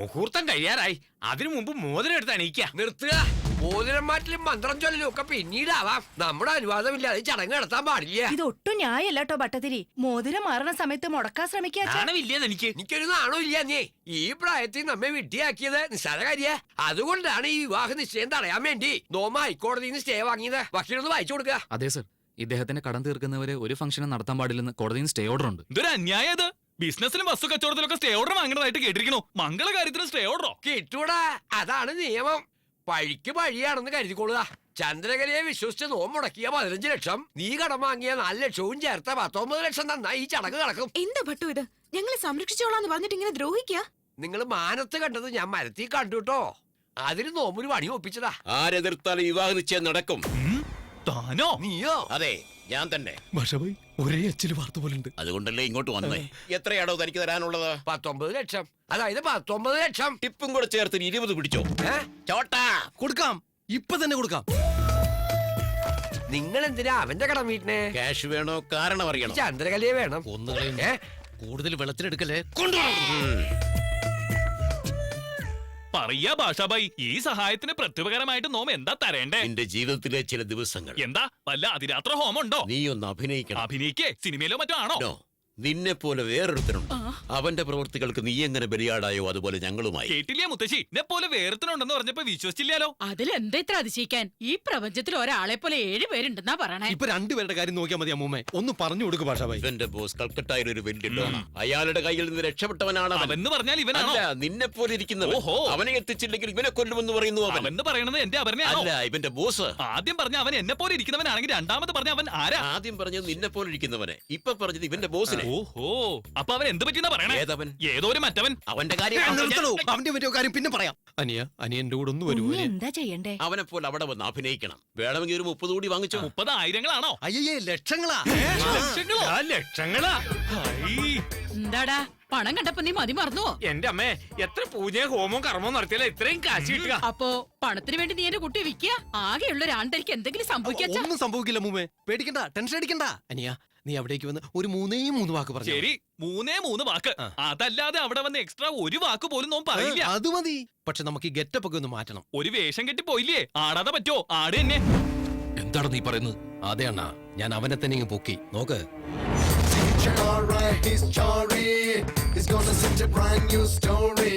മുഹൂർത്തം കഴിയാറായി. അതിനു മുമ്പ് മോതിരം എടുത്ത് അണിയിക്ക. നിർത്തുക. മോതിരം മാറ്റലും മന്ത്രം ചൊല്ലലും ഒക്കെ പിന്നീടാവാം. നമ്മുടെ അനുവാദമില്ലാതെ ചടങ്ങ് നടത്താൻ പാടില്ല. ഇതൊട്ടും ന്യായല്ല കേട്ടോ ഭട്ടതിരി. മോതിരം മാറണ സമയത്ത് മുടക്കാൻ ശ്രമിക്കാണില്ലെന്ന് എനിക്കൊരു നാണോ ഇല്ല നീ. ഈ പ്രായത്തിൽ നമ്മെ വിഡ്ഢിയാക്കിയത് നിസ്സാര കാര്യ. അതുകൊണ്ടാണ് ഈ വിവാഹ നിശ്ചയം തടയാൻ വേണ്ടി നോമ ഹൈക്കോടതിയിൽ നിന്ന് സ്റ്റേ വാങ്ങിയത്. വക്കീലൊന്ന് വായിച്ചു കൊടുക്കുക. അതെ സർ, ഇദ്ദേഹത്തിന്റെ കടം തീർക്കുന്നവരെ ഒരു ഫംഗ്ഷനും നടത്താൻ പാടില്ലെന്ന് കോടതിയിൽ സ്റ്റേ ഓർഡർ ഉണ്ട്. ഇതൊരു അന്യായത്. ബിസിനസിലും വസ്തു കച്ചവടത്തിലൊക്കെ സ്റ്റേ ഓർഡർ വാങ്ങണതായിട്ട് കേട്ടിരിക്കണോ? മംഗളകാര്യത്തിന് സ്റ്റേ ഓർഡറോ? കിട്ടൂടാ, അതാണ് നിയമം. പഴിക്ക് പഴിയാണെന്ന് കരുതിക്കൊള്ളുക. ചന്ദ്രകലയെ വിശ്വസിച്ച് നോമ്പ് മുടക്കിയ 15 ലക്ഷം, നീ കടം വാങ്ങിയ 4 ലക്ഷവും ചേർത്ത 19 ലക്ഷം തന്നാ ഈ ചടങ്ങ് നടക്കും. എന്താ ഭട്ടു ഇത്? ഞങ്ങളെ സംരക്ഷിച്ചോളാന്ന് പറഞ്ഞിട്ട് ഇങ്ങനെ ദ്രോഹിക്കാ? നിങ്ങൾ മാനത്ത് കണ്ടത് ഞാൻ മരത്തിൽ കണ്ടുട്ടോ. അതിന് നോമ്പൊരു പണി ഒപ്പിച്ചതാ. ആരെതിർത്താലും വിവാഹ നിശ്ചയം നടക്കും. താനോ? നീയോ? അതെ, ഞാൻ തന്നെ. ഒരേ അച്ചില് വാർത്ത പോലുണ്ട്. അതുകൊണ്ടല്ലേ ഇങ്ങോട്ട് വന്നേ. എത്രയാണോ തനിക്ക് തരാനുള്ളത്? 19 ലക്ഷം. അതായത് 19 ലക്ഷം. ടിപ്പും കൂടെ ചേർത്ത് 20 പിടിച്ചോ. ചോട്ടാ കൊടുക്കാം, ഇപ്പൊ തന്നെ കൊടുക്കാം. നിങ്ങൾ എന്തിനാ അവന്റെ കടം വീട്ടിനെ? ക്യാഷ് വേണോ? കാരണം അറിയണം. ചന്ദ്രകലയെ വേണം. കൂടുതൽ വെള്ളത്തിലെടുക്കല്ലേ. പറയാ ഭാഷാബായി, ഈ സഹായത്തിന് പ്രത്യുപകരമായിട്ട് നോം എന്താ തരേണ്ടേ? നിന്റെ ജീവിതത്തിലെ ചില ദിവസങ്ങൾ. എന്താ വല്ല അതിരാത്ര ഹോമം ഉണ്ടോ? നീ ഒന്ന് അഭിനയിക്കണം. അഭിനയിക്കേ? സിനിമയിലോ മറ്റോ ആണോ? നിന്നെ പോലെ വേറൊരുത്തനുണ്ട്. അവന്റെ പ്രവൃത്തികൾക്ക് നീ എങ്ങനെ ബലിയാടായോ അതുപോലെ ഞങ്ങളുമായി. കേട്ടില്ലേ മുത്തശ്ശി? എന്നെ പോലെ വേറൊരുത്തനുണ്ടെന്ന് പറഞ്ഞപ്പോ വിശ്വസിച്ചില്ലാലോ. അതിലെന്താ ഇത്ര അതിശയിക്കാൻ? ഈ പ്രപഞ്ചത്തിൽ ഒരാളെ പോലെ 7 പേരുണ്ടെന്നാ പറയണേ. ഇപ്പൊ 2 പേരുടെ കാര്യം നോക്കിയാൽ മതി അമ്മൂമ്മ. ഒന്ന് പറഞ്ഞു കൊടുക്കും ഭാഷാബായി. ഇവന്റെ ബോസ് കൽക്കട്ടയിൽ ഒരു വലിയ ഡോണ. അയാളുടെ കയ്യിൽ നിന്ന് രക്ഷപ്പെട്ടവനാണ് അവൻ. അവൻ പറഞ്ഞാൽ ഇവനാണോ? അല്ല, നിന്നെ പോലെ ഇരിക്കുന്നവൻ. ഓഹോ. അവനെ എത്തിച്ചില്ലെങ്കിൽ ഇവനെ കൊല്ലുമെന്ന് പറയുന്നു അവൻ. അവൻ പറയണത് എന്റെ അപരനെയാണോ? അല്ല, ഇവന്റെ ബോസ്. ആദ്യം പറഞ്ഞ അവൻ എന്നെ പോലെ ഇരിക്കുന്നവനാണെങ്കിൽ രണ്ടാമത് പറഞ്ഞ അവൻ ആരാ? ആദ്യം പറഞ്ഞത് നിന്നെ പോലെ ഇരിക്കുന്നവനെ, ഇപ്പൊ പറഞ്ഞത് ഇവന്റെ ബോസിനെ. ഓഹോ, അപ്പൊ അവൻ എന്ത് പറ്റിയെന്നാ പറയണേ? ഏതവൻ? ഏതോ ഒരു മറ്റവൻ. അവന്റെ കാര്യം അവന്റെ മറ്റോ കാര്യം പിന്നെ പറയാം. അനിയന്റെ കൂടെ ഒന്ന് വരുമോ? എന്താ ചെയ്യണ്ടേ? അവനെ പോലെ അവിടെ വന്ന് അഭിനയിക്കണം. വേണമെങ്കിൽ ഒരു 30 കൂടി വാങ്ങിച്ചോ. 30,000 അയ്യേ, ലക്ഷങ്ങളാ. ലക്ഷങ്ങളാ? എന്താടാ, പണം കണ്ടപ്പോ നീ മതി മറന്നുവോ? എന്റെ അമ്മേ, എത്ര പൂജയും ഹോമവും കർമ്മവും നടത്തിയാലോ ഇത്രയും കാശ് കിട്ടുക? അപ്പോ പണത്തിന് വേണ്ടി നീ എന്റെ കുട്ടിയെ വിൽക്കുക? ആകെയുള്ള ഒരു ആണ്ടരിക്ക് എന്തെങ്കിലും സംഭവിക്കാ? ഒന്നും സംഭവിക്കില്ല അമ്മൂമ്മേ, പേടിക്കണ്ട, ടെൻഷൻ അടിക്കണ്ട. അനിയ, നീ അവിടേക്ക് വന്ന് ഒരു 3 വാക്ക് പറഞ്ഞു. ശരി, 3 വാക്ക്. അതല്ലാതെ അവിടെ വന്ന് എക്സ്ട്രാ ഒരു വാക്ക് പോലും നോം പറയില്ല. അത് മതി. പക്ഷെ നമുക്ക് ഈ ഗെറ്റപ്പ് ഒക്കെ ഒന്ന് മാറ്റണം. ഒരു വേഷം കെട്ടി പോയില്ലേ? ആടാതെ പറ്റോ? ആട് തന്നെ. എന്താണ് നീ പറയുന്നത്? അതെ അണ്ണാ, ഞാൻ അവനെ തന്നെ ഇങ്ങ് പൊക്കി നോക്ക്. Alright, he's Chari. He's gonna set a brand new story.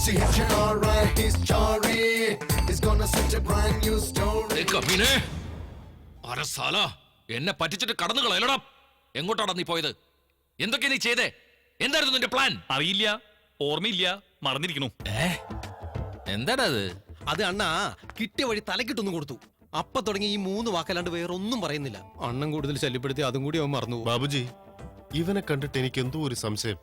See, alright, he's Chari. He's gonna set a brand new story. എന്നെ പറ്റിച്ചിട്ട് കടന്നു കളയലടാ. എങ്ങോട്ടാണ് നീ പോയത്? എന്തൊക്കെ നീ ചെയ്തേ? എന്തായിരുന്നു നിന്റെ പ്ലാൻ? അറിയില്ല, ഓർമ്മയില്ല, മറന്നിരിക്കണു. എന്താടാ അത്? അത് അണ്ണാ കിട്ടിയ വഴി തലക്കിട്ടൊന്നും കൊടുത്തു. അപ്പൊ തുടങ്ങി ഈ 3 വാക്കല്ലാണ്ട് വേറൊന്നും പറയുന്നില്ല. അണ്ണൻ കൂടുതൽ ശല്യപ്പെടുത്തി അതും കൂടി അവൻ മറന്നു. ബാബുജി, ഇവനെ കണ്ടിട്ട് എനിക്ക് എന്തോ ഒരു സംശയം.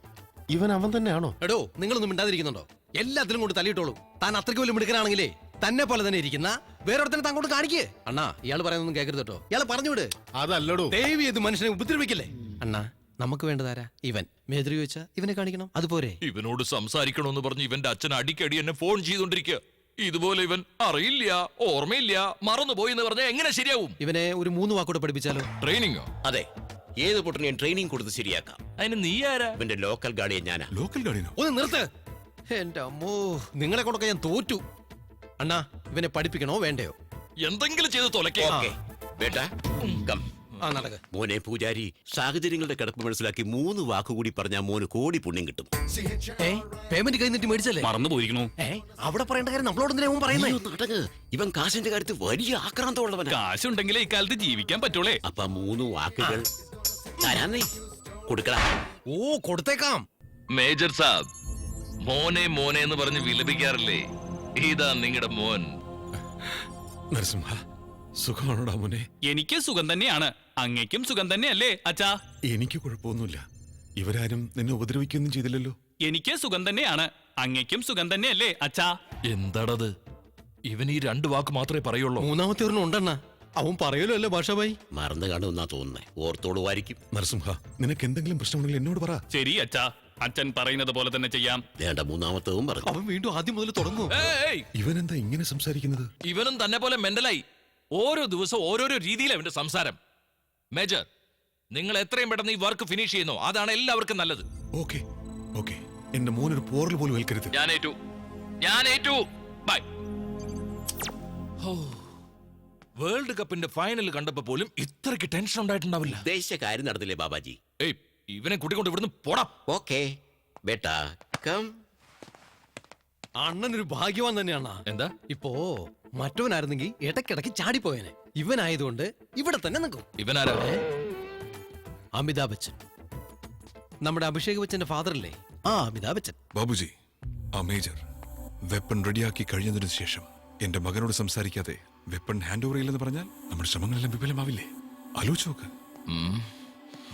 അവൻ തന്നെയാണോ? എടോ, നിങ്ങളൊന്നും മിണ്ടാതിരിക്കുന്നുണ്ടോ? എല്ലാത്തിലും കൊണ്ട് തല്ലിയിട്ടോളൂ. താൻ അത്രയ്ക്ക് വലിയ മിടുക്കനാണെങ്കിലേ തന്നെ പോലെ തന്നെ ഇരിക്കുന്ന വേറൊരുത്തനെ താങ്കോട്ട് കാണിക്കേ. അണ്ണാ, ഇയാൾ പറയുന്നൊന്നും കേൾക്കരുത് കേട്ടോ. ഇയാളെ പറഞ്ഞുവിട്. അതല്ലടോ. ദേവി ഇത് മനുഷ്യനെ ഉപദ്രവിക്കല്ലേ. അണ്ണാ, നമുക്ക് വേണ്ടതാരാ? ഇവൻ. മേദ്രി ചോദിച്ചാ ഇവനെ കാണിക്കണം, അതുപോലെ. ഇവനോട് സംസാരിക്കണമെന്ന് പറഞ്ഞ് ഇവന്റെ അച്ഛൻ അടിക്കടി എന്നെ ഫോൺ ചെയ്തോണ്ടിരിക്കുക. ഇതുപോലെ ഇവൻ അറിയില്ല, ഓർമ്മയില്ല, മറന്നുപോയി എന്ന് പറഞ്ഞാൽ എങ്ങനെ ശരിയാവും? ഇവനെ ഒരു 3 വാക്കൂടെ പഠിപ്പിച്ചാലോ? ട്രെയിനിങ്ങോ? അതെ, ഏത് പൊട്ടനെയും ട്രെയിനിങ് കൊടുത്ത് ശരിയാക്കാം. അതിന് നീ ആരാ? ഇവന്റെ ലോക്കൽ ഗാർഡിയൻ ഞാനാ. ലോക്കൽ ഗാർഡിയനോ? ഒന്ന് നിർത്ത്. എന്റെ അമ്മോ, നിങ്ങളെ കൊണ്ടൊക്കെ ഞാൻ തോറ്റു. അണ്ണാ, ഇവനെ പഠിപ്പിക്കണോ വേണ്ടയോ? എന്തെങ്കിലും ചെയ്ത് തുലക്കേ. ബേട്ടാ, കം. നടക്ക്. മോനെ പൂജാരി, സാഹചര്യങ്ങളുടെ കിടപ്പ് മനസ്സിലാക്കി 3 വാക്കുകൂടി പറഞ്ഞാൽ മോന് കോടി പുണ്യം കിട്ടും. പേയ്മെന്റ് കഴിഞ്ഞിട്ട് മേടിച്ചല്ലേ? മറന്നു പോയിരിക്കണു. അവിടെ പറയേണ്ട കാര്യം നമ്മളോട് പറയുന്നത്. ഇവൻ കാശിന്റെ കാര്യത്തിൽ വലിയ ആക്രാന്തമുള്ളവനാ. കാശുണ്ടെങ്കിലേ ഇക്കാലത്ത് ജീവിക്കാൻ പറ്റൂളേ. അപ്പൊ 3 വാക്കുകൾ തരാന്നേ. കൊടുക്കടാ. ഓ, കൊടുത്തേക്കാം. മേജർ സാബ്, മോനെ മോനെ എന്ന് പറഞ്ഞ് വിലപിക്കാറില്ലേ? ഇതാ നിങ്ങളുടെ മോൻ. നരസിംഹ, സുഖമാണോടാ മോനെ? എനിക്ക് സുഖം തന്നെയാണ്. അങ്ങയ്ക്കും സുഖം തന്നെയല്ലേ അച്ഛാ? എനിക്ക് കുഴപ്പമൊന്നുമില്ല. ഇവരാരും നിന്നെ ഉപദ്രവിക്കൊന്നും ചെയ്തില്ലല്ലോ. എനിക്ക് സുഖം തന്നെയാണ്. അങ്ങയ്ക്കും സുഖം തന്നെയല്ലേ അച്ഛാ? എന്താടത്? ഇവൻ ഈ 2 വാക്ക് മാത്രമേ പറയുള്ളൂ. 3ാമത്തെ ഒരെണ്ണം ഉണ്ടെണ്ണ. അവൻ പറയലോ അല്ലേ ഭാഷാബായി? മറന്നു കാണുമെന്നാ തോന്നുന്നേ. ഓർത്തോളുമായിരിക്കും. നരസിംഹ, നിനക്ക് എന്തെങ്കിലും പ്രശ്നമുണ്ടെങ്കിൽ എന്നോട് പറ. ശരി അച്ഛാ, അച്ഛൻ പറയുന്നത് പോലെ തന്നെ ചെയ്യാം. വേണ്ട, 3ാമത്തതും പറഞ്ഞു. അവൻ വീണ്ടും ആദ്യം മുതൽ തുടങ്ങും. ഇവനെന്താ ഇങ്ങനെ സംസാരിക്കുന്നത്? ഇവനും തന്നെ പോലെ മെന്റലായി. ഓരോ ദിവസം ഓരോരോ രീതിയിലാണ് അവന്റെ സംസാരം. മേജർ, നിങ്ങൾ എത്രയും പെട്ടെന്ന് ഈ വർക്ക് ഫിനിഷ് ചെയ്യുന്നു, അതാണ് എല്ലാവർക്കും നല്ലത്. ഓക്കെ, ഓക്കെ എന്റെ മോനൊരു പോറൽ പോലും ഏൽക്കരുത്. ഞാൻ ഏറ്റു ബൈ. വേൾഡ് കപ്പിന്റെ ഫൈനൽ കണ്ടപ്പോ പോലും ഇത്രയ്ക്ക് ടെൻഷൻ ഉണ്ടായിട്ടുണ്ടാവില്ല. ഉദ്ദേശിച്ച കാര്യം നടന്നില്ലേ ബാബാജി? ഏയ് ഇവനെ കൂട്ടിക്കൊണ്ട് ഇവിടുന്ന് പോടാ. Okay ബേട്ടാ come. അണ്ണനൊരു ഭാഗ്യവാൻ തന്നെയാണ്. എന്താ ഇപ്പോ മറ്റവനായിരുന്നെങ്കിൽ ഇടയ്ക്കിടയ്ക്ക് ചാടിപ്പോയനെ. ഇവനായതുകൊണ്ട് ഇവിടെ തന്നെ നിൽക്കും. ഇവനാരാ? അമിതാഭ് ബച്ചൻ, നമ്മുടെ അഭിഷേക് ബച്ചന്റെ ഫാദർ അല്ലേ? ആ അമിതാഭ് ബച്ചൻ. ബാബുജി, ആ മേജർ വെപ്പൺ റെഡിയാക്കി കഴിഞ്ഞതിനു ശേഷം എന്റെ മകനോട് സംസാരിക്കാതെ വെപ്പൺ ഹാൻഡ് ഓവർ ചെയ്യില്ലെന്ന് പറഞ്ഞാൽ നമ്മുടെ ശ്രമങ്ങളെല്ലാം വിഫലമാവില്ലേ? ആലോചിച്ച് നോക്ക്.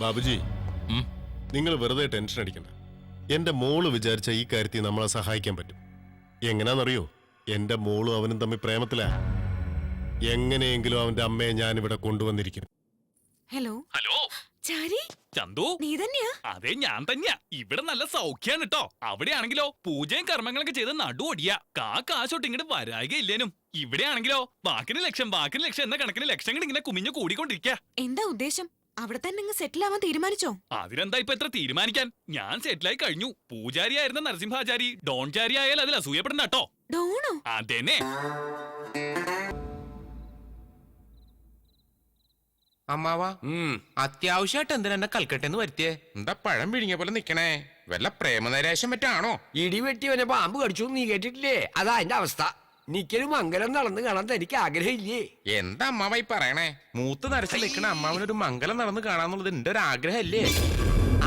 ബാബുജി, നിങ്ങൾ വെറുതെ ടെൻഷൻ അടിക്കണ്ട. എന്റെ മോള് വിചാരിച്ച ഈ കാര്യത്തിൽ നമ്മളെ സഹായിക്കാൻ പറ്റും. എങ്ങനാന്നറിയോ? എന്റെ മോളും അവനും തമ്മിൽ പ്രേമത്തിലാ. എങ്ങനെയെങ്കിലും അവന്റെ അമ്മയെ ഞാൻ ഇവിടെ കൊണ്ടുവന്നിരിക്കും. ഹലോ ഹലോ ചാരി, ചന്തു, നീ തന്നെയാ? അതെ ഞാൻ തന്നെയാ. ഇവിടെ നല്ല സൗഖ്യാണ് കേട്ടോ. അവിടെയാണെങ്കിലോ പൂജയും കർമ്മങ്ങളൊക്കെ ചെയ്ത് നടു ഒടിയാ. കാശൊട്ട് ഇങ്ങോട്ട് വരാകയില്ലേനും. ഇവിടെയാണെങ്കിലോ വാക്കിന് ലക്ഷം എന്ന കണക്കിന് ലക്ഷങ്ങൾ ഇങ്ങനെ കുമിഞ്ഞു കൂടിക്കൊണ്ടിരിക്കുക. എന്താ ഉദ്ദേശം? അവിടെ തന്നെ അങ്ങ് സെറ്റിൽ ആവാൻ തീരുമാനിച്ചോ? അതിനെന്താ ഇപ്പൊ എത്ര തീരുമാനിക്കാൻ? ഞാൻ സെറ്റിലായി കഴിഞ്ഞു. പൂജാരിയായിരുന്ന നരസിംഹാചാരി ഡോൺ ചാരി ആയാൽ അതിൽ അസൂയപ്പെടണ്ട കേട്ടോ. ഡോണോ? അതെന്നെ. അമ്മാവാ, അത്യാവശ്യമായിട്ട് എന്തിനാ എന്നെ കൽക്കട്ടെന്ന് വരുത്തിയേ? എന്താ പഴം പിഴിഞ്ഞ പോലെ നിക്കണേ? വല്ല പ്രേമനൈരാശ്യം മറ്റാണോ? ഇടിവെട്ടിവനെ പാമ്പ് കടിച്ചു നീ കേട്ടിട്ടില്ലേ? അതാ എന്റെ അവസ്ഥ. നിക്കൊരു മംഗലം നടന്ന് കാണാൻ തനിക്ക് ആഗ്രഹമില്ലേ? എന്താ അമ്മാവായി പറയണേ? മൂത്ത് നരച്ച് നിൽക്കണ അമ്മാവനൊരു മംഗലം നടന്ന് കാണാന്നുള്ളത് എന്റെ ഒരു ആഗ്രഹമല്ലേ?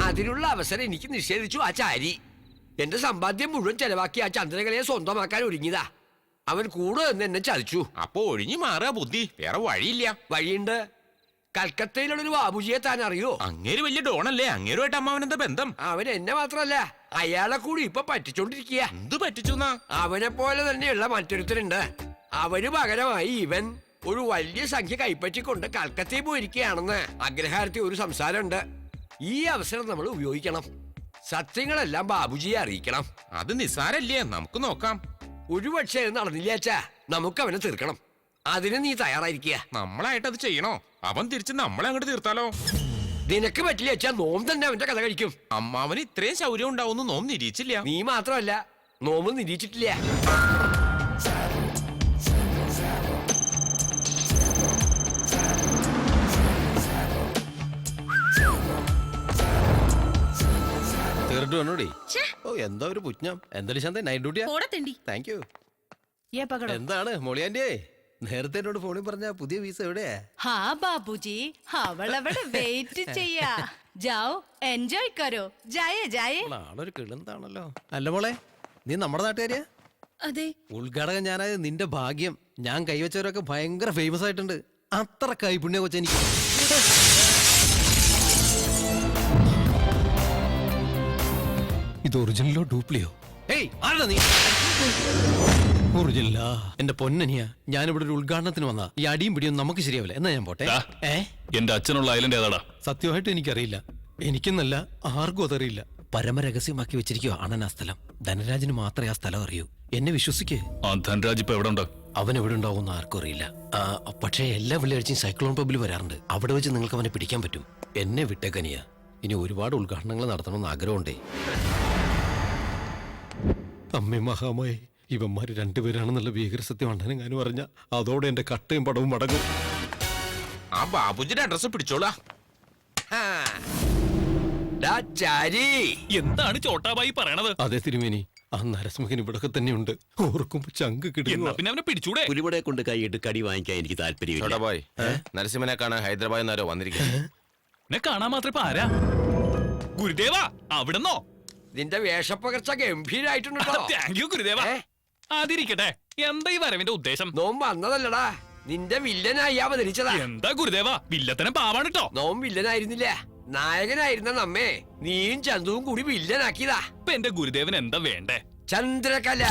അതിനുള്ള അവസരം എനിക്ക് നിഷേധിച്ചു ആ ചാരി. എന്റെ സമ്പാദ്യം മുഴുവൻ ചെലവാക്കി ആ ചന്ദ്രകലയെ സ്വന്തമാക്കാൻ ഒരുങ്ങിയതാ. അവൻ കൂടെ നിന്ന് എന്നെ ചതിച്ചു. അപ്പൊ ഒഴിഞ്ഞു മാറുക ബുദ്ധി, വേറെ വഴിയില്ല. വഴിയുണ്ട്. കൽക്കത്തയിലുള്ളൊരു ബാബുജിയെ താൻ അറിയോ? അങ്ങേര് വലിയ ഡോണല്ലേ? അങ്ങേരുമായിട്ട് അമ്മാവൻ എന്താ ബന്ധം? അവൻ എന്നെ മാത്രല്ല അയാളെ കൂടി ഇപ്പൊ പറ്റിച്ചോണ്ടിരിക്കുക. എന്ത് പറ്റിച്ചുന്നാ? അവനെ പോലെ തന്നെയുള്ള മറ്റൊരുത്തരുണ്ട്. അവന് പകരമായി ഇവൻ ഒരു വലിയ സംഖ്യ കൈപ്പറ്റിക്കൊണ്ട് കൽക്കത്തയിൽ പോയിരിക്കുകയാണെന്ന് അഗ്രഹാരത്തിൽ ഒരു സംസാരമുണ്ട്. ഈ അവസരം നമ്മൾ ഉപയോഗിക്കണം. സത്യങ്ങളെല്ലാം ബാബുജിയെ അറിയിക്കണം. അത് നിസ്സാരല്ലേ, നമുക്ക് നോക്കാം. ഒരുപക്ഷെ നടന്നില്ലാച്ചാ നമുക്ക് അവനെ തീർക്കണം. അതിന് നീ തയ്യാറായിരിക്കുക. നമ്മളായിട്ട് അത് ചെയ്യണോ? അവൻ തിരിച്ച് നമ്മളെ അങ്ങോട്ട് തീർത്താലോ? നിനക്ക് പറ്റില്ല വെച്ചാ നോം തന്നെ അവന്റെ കഥ കഴിക്കും. അമ്മാവന് ഇത്രയും ശൗര്യം ഉണ്ടാവുന്നു നോം നിരീക്ഷിച്ചില്ല. നീ മാത്രമല്ല, നോമും നിരീക്ഷിച്ചിട്ടില്ല. തീർന്നു വന്നോടി. ഓ എന്താ ഒരു പുജ്ഞം. എന്തായാലും ശാന്ത നൈറ്റ് ഡ്യൂട്ടിയാ? Thank you. എന്താണ് മോളിയാന്റെ നേരത്തെ എന്നോട് ഫോണിൽ പറഞ്ഞ പുതിയ വീസ എവിടെയാ? ഹാ ബാബുജി, അവളവിടെ വെയിറ്റ് ചെയ്യാ. ജാओ എൻജോയ് കരോ. ജായേ ജായേ. ആളൊരു കിളുന്താണല്ലോ. അല്ല മോളെ, നീ നമ്മുടെ നാട്ടുകാരിയാ? അതെ. ഉദ്ഘാടകൻ ഞാനായത് നിന്റെ ഭാഗ്യം. ഞാൻ കൈവച്ചവരൊക്കെ ഭയങ്കര ഫേമസ് ആയിട്ടുണ്ട്. അത്ര കൈപുണ്യ കൊച്ചെനിക്ക്. ഇത് ഒറിജിനലോ ഡ്യൂപ്ലിയോ? ഏയ് ആരാ നീ? ഒറിജിനലാ. എന്റെ പൊന്നനിയാ, ഞാനിവിടെ ഒരു ഉദ്ഘാടനത്തിന് വന്നാ. ഈ അടിയും പിടിയും നമുക്ക് ശരിയാവില്ല. എന്നാ ഞാൻ പോട്ടെ. എന്റെ അച്ഛനുള്ള ഐലൻഡ് ഏതാടാ? സത്യമായിട്ട് എനിക്കറിയില്ല. എനിക്കെന്നല്ല, ആർക്കും അതറിയില്ല. പരമരഹസ്യമാക്കി വെച്ചിരിക്കുവോ അണ്ണൻ ആ സ്ഥലം. ധനരാജിന് മാത്രമേ ആ സ്ഥലം അറിയൂ. എന്നെ വിശ്വസിക്കേ. ആ ധനരാജ് ഇപ്പൊ എവിടെ ഉണ്ട്? അവൻ എവിടെ ഉണ്ടാവും ആർക്കും അറിയില്ല. പക്ഷേ എല്ലാ വെള്ളിയാഴ്ചയും സൈക്ലോൺ പബ്ബിൽ വരാറുണ്ട്. അവിടെ വെച്ച് നിങ്ങൾക്ക് അവനെ പിടിക്കാൻ പറ്റും. എന്നെ വിട്ടേക്കനിയ. ഇനി ഒരുപാട് ഉദ്ഘാടനങ്ങൾ നടത്തണമെന്ന് ആഗ്രഹമുണ്ടേ. അമ്മേ മഹാമായി, ഇവന്മാര് രണ്ടുപേരാണെന്നുള്ള ഭീകരസത്യം അണ്ണനെങ്ങാനും അറിഞ്ഞ അതോടെ എന്റെ കട്ടയും പടവും മടങ്ങും. ആ ബാബുജിയുടെ അഡ്രസ് പിടിച്ചോളാ. എന്താണ് ചോട്ടാബായി പറയണത്? അതെ തിരുമേനി, ആ നരസിംഹൻ ഇവിടൊക്കെ തന്നെയുണ്ട്. ഓർക്കുമ്പോ ചങ്ക് കിട്ടും. പിന്നെ അവനെ പിടിച്ചൂടെ? ഒരുപാടെ കൊണ്ട് കൈയിട്ട് കടി വാങ്ങിക്കാൻ എനിക്ക് താല്പര്യമില്ല. നരസിംഹനെ കാണാൻ ഹൈദരാബാദിൽ നിന്നാരോ വന്നിരിക്കുന്നത്. എന്നെ കാണാൻ മാത്രം ഇപ്പൊ ആരാ? ഗുരുദേവ അവിടെന്നോ? നിന്റെ വേഷപ്പകർച്ച ഗംഭീരായിട്ടുണ്ടോ? താങ്ക് യു ഗുരുദേവ. അതിരിക്കട്ടെ, എന്താ ഈ വരവിന്റെ ഉദ്ദേശം? നോം വന്നതല്ലടാ, നിന്റെ വില്ലനായി അവതരിച്ചതാ. എന്താ ഗുരുദേവ, വില്ലത്തനെ പാവാണ് കേട്ടോ. നോം വില്ലനായിരുന്നില്ല, നായകനായിരുന്ന നമ്മെ നീയും ചന്തുവും കൂടി വില്ലനാക്കിയതാ. ഇപ്പൊ എന്റെ ഗുരുദേവൻ എന്താ വേണ്ടേ? ചന്ദ്രകല.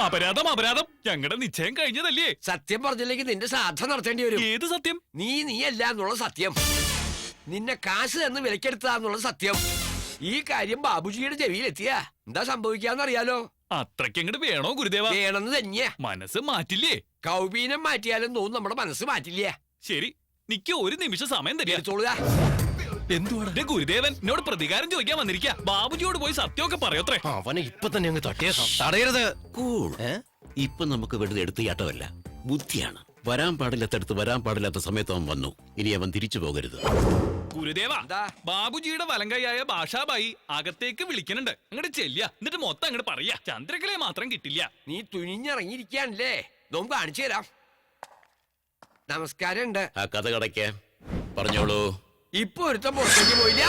അപരാധം അപരാധം, ഞങ്ങളുടെ നിശ്ചയം കഴിഞ്ഞതല്ലേ? സത്യം പറഞ്ഞില്ലെങ്കിൽ നിന്റെ ശ്രാദ്ധം നടത്തേണ്ടി വരും. ഏത് സത്യം? നീയല്ല എന്നുള്ള സത്യം. നിന്നെ കാശ് തന്ന് വിലക്കെടുത്താന്നുള്ള സത്യം. ഈ കാര്യം ബാബുജിയുടെ ചെവിയിലെത്തിയ എന്താ സംഭവിക്കാന്നറിയാലോ? അത്രയ്ക്ക് അങ്ങോട്ട് വേണോ ഗുരുദേവ? വേണമെന്ന് തന്നെയാ. മനസ്സ് മാറ്റില്ലേ? കൗപീനം മാറ്റിയാലും തോന്നും നമ്മുടെ മനസ്സ് മാറ്റില്ല. ശരി, നിക്ക് ഒരു നിമിഷം സമയം തരിക. എടുത്തോളുക. എന്തുവാടാ ദേ ഗുരുദേവൻ എന്നോട് പ്രതികാരം ചോദിക്കാൻ വന്നിരിക്കുക. ബാബുജിയോട് പോയി സത്യമൊക്കെ പറയോത്രേ. അവനെ ഇപ്പൊ തന്നെ അങ്ങ് തട്ടിയേക്കാം. തടയരുത്. കൂൾ ഇപ്പൊ നമുക്ക് വെറുതെ എടുത്തുചാട്ടമല്ല, ബുദ്ധിയാണ്. വരാൻ പാടില്ലാത്തടുത്ത് വരാൻ പാടില്ലാത്ത സമയത്ത് അവൻ വന്നു. ഇനി അവൻ തിരിച്ചു പോകരുത്. ഗുരുദേവ, ബാബുജിയുടെ വലങ്കൈയായ ഭാഷാബായി അകത്തേക്ക് വിളിക്കുന്നുണ്ട്. അങ്ങോട്ട് ചെല്ലുക, എന്നിട്ട് മൊത്തം അങ്ങോട്ട് പറയാ. ചന്ദ്രകലയെ മാത്രം കിട്ടില്ല. നീ തുനിഞ്ഞിറങ്ങിയിരിക്കാനല്ലേ? നോമ്പ് കാണിച്ചു തരാം. നമസ്കാരം ഉണ്ട്. ആ കഥ കടയ്ക്ക് പറഞ്ഞോളൂ. ഇപ്പൊ ഒരുത്തം പുറത്തേക്ക് പോയില്ല.